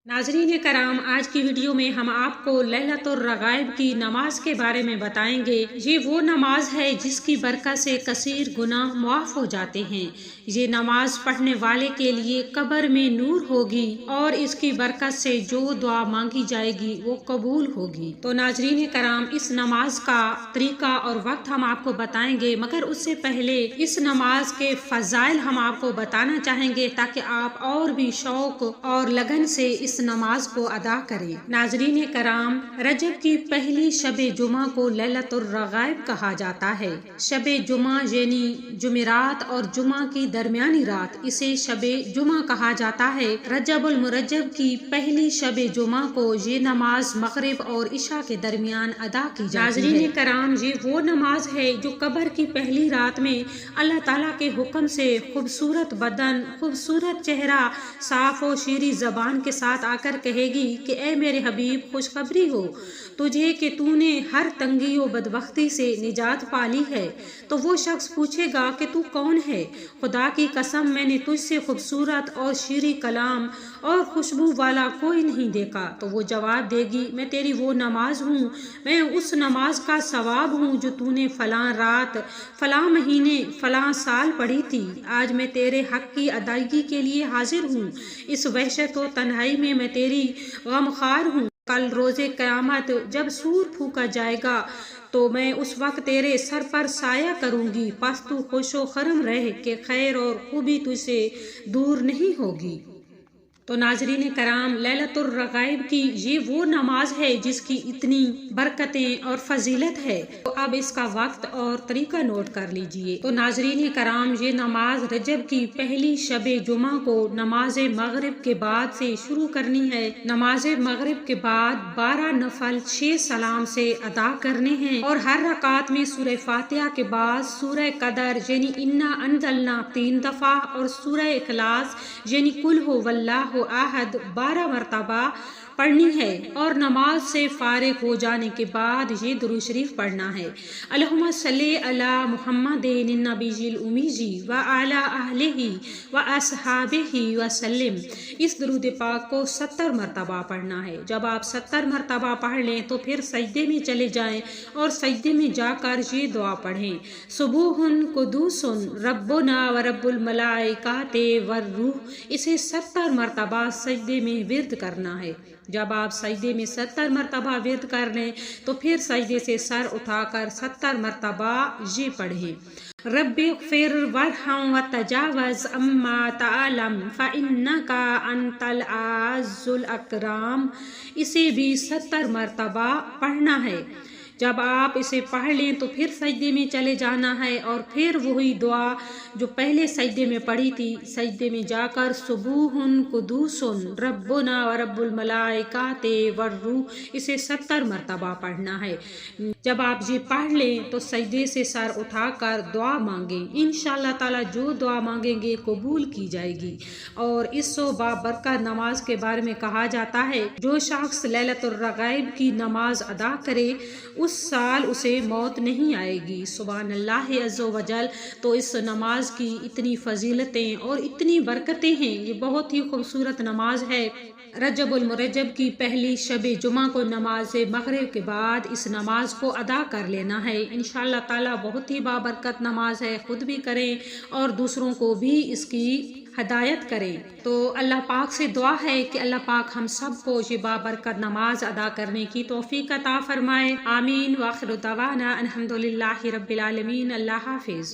नाज़रीन करام, आज की वीडियो में हम आपको लैलतुर रग़ाइब की नमाज के बारे में बताएंगे। ये वो नमाज है जिसकी बरकत से कसीर गुनाह मुआफ़ हो जाते हैं। ये नमाज पढ़ने वाले के लिए कब्र में नूर होगी और इसकी बरकत से जो दुआ मांगी जाएगी वो कबूल होगी। तो नाज़रीन कराम, इस नमाज का तरीका और वक्त हम आपको बताएंगे, मगर उससे पहले इस नमाज के फ़ज़ाइल हम आपको बताना चाहेंगे ताकि आप और भी शौक और लगन से इस नमाज को अदा करें। नाज़रीन कराम, रजब की पहली शबे जुमा को लैलतुर रग़ाइब कहा जाता है। शबे जुमा यानी जुमेरात और जुमा की दरमियानी रात, इसे शबे जुमा कहा जाता है। रजबुल मुरज्जब की पहली शबे जुमा को ये नमाज मगरिब और इशा के दरमियान अदा की जाती है। नाज़रीन कराम, ये वो नमाज है जो कब्र की पहली रात में अल्लाह ताला के हुक्म से खूबसूरत बदन, खूबसूरत चेहरा, साफ और शीरी जबान के साथ आकर कहेगी कि ए मेरे हबीब, खुशखबरी हो तुझे कि तूने हर तंगी और बदबख्ती से निजात पाली है। तो वो शख्स पूछेगा कि तू कौन है? खुदा की कसम, मैंने तुझसे खूबसूरत और शीरी कलाम और खुशबू वाला कोई नहीं देखा। तो वो जवाब देगी, मैं तेरी वो नमाज हूँ, मैं उस नमाज का सवाब हूँ जो तूने फलां रात, फलां महीने, फलां साल पढ़ी थी। आज मैं तेरे हक की अदायगी के लिए हाजिर हूँ। इस वहशत और तन्हाई में मैं तेरी गमखार हूँ। कल रोज़े क़यामत जब सूर फूका जाएगा तो मैं उस वक्त तेरे सर पर साया करूँगी। बस तू खुशो खरम रह के खैर और खूबी तुझसे दूर नहीं होगी। तो नाज़रीन कराम, लैलतुर रग़ाइब की ये वो नमाज है जिसकी इतनी बरकतें और फजीलत है। तो अब इसका वक्त और तरीका नोट कर लीजिए। तो नाज़रीन कराम, ये नमाज रजब की पहली शबे जुमा को नमाज मगरिब के बाद से शुरू करनी है। नमाज मगरिब के बाद 12 नफल 6 सलाम से अदा करने हैं और हर रकात में सूरह फातिहा के बाद सूरह कदर यानी इन्ना अंज़लना 3 दफ़ा और सूरह इखलास यानी कुल हु वल्लाहु आहद 12 मरतबा पढ़नी है। और नमाज से फारिग हो जाने के बाद ये दुरूद शरीफ पढ़ना है। अल्लाहुम्मा सल्ली अला मुहम्मदिन नबीजिल उम्मी व अला अहलिही व अस्हाबिही व सल्लिम। इस दुरूद पाक को 70 मरतबा पढ़ना है। जब आप 70 मरतबा पढ़ लें तो फिर सजदे में चले जाएं और सजदे में जाकर ये दुआ पढ़ें, सुबूहुन कुदूसुन रब्बुना व रब्बुल मलाइकाति वर रूह। इसे 70 मरतबा सजदे में विर्द करना है। जब आप सजदे में 70 मरतबा विर्द कर लें तो फिर सजदे से सर उठाकर 70 मरतबा ये पढ़ें, रब्बि ग़फ़िर वरहम व तजावज़ अम्मा तालम फ़इन्नका अंतल आज़्ज़ुल अकराम। इसे भी 70 मरतबा पढ़ना है। जब आप इसे पढ़ लें तो फिर सजदे में चले जाना है और फिर वही दुआ जो पहले सजदे में पढ़ी थी, सजदे में जाकर सुबूहुन कुदूसुन रब्बुना व रब्बुल मलाइकाति वर रूह, इसे 70 मरतबा पढ़ना है। जब आप ये पढ़ लें तो सजदे से सर उठाकर दुआ मांगें। इंशाअल्लाह ताला जो दुआ मांगेंगे कबूल की जाएगी। और इस बाबरकत नमाज के बारे में कहा जाता है, जो शख्स लैलतुर रग़ाइब की नमाज अदा करे उस साल उसे मौत नहीं आएगी। सुभान अल्लाह अज़्ज़ व जल। तो इस नमाज की इतनी फजीलतें और इतनी बरकतें हैं। ये बहुत ही खूबसूरत नमाज है। रजबुल मुरज्जब की पहली शबे जुमा को नमाज मगरिब के बाद इस नमाज को अदा कर लेना है। इंशाअल्लाह ताला बहुत ही बाबरकत नमाज है। खुद भी करें और दूसरों को भी इसकी हदायत करें। तो अल्लाह पाक से दुआ है कि अल्लाह पाक हम सब को ये बाबरकत नमाज अदा करने की तौफीक अता फरमाए। आमीन। व आखिर दवाना अल्हम्दुलिल्लाहि रब्बिल आलमीन। अल्लाह हाफिज़।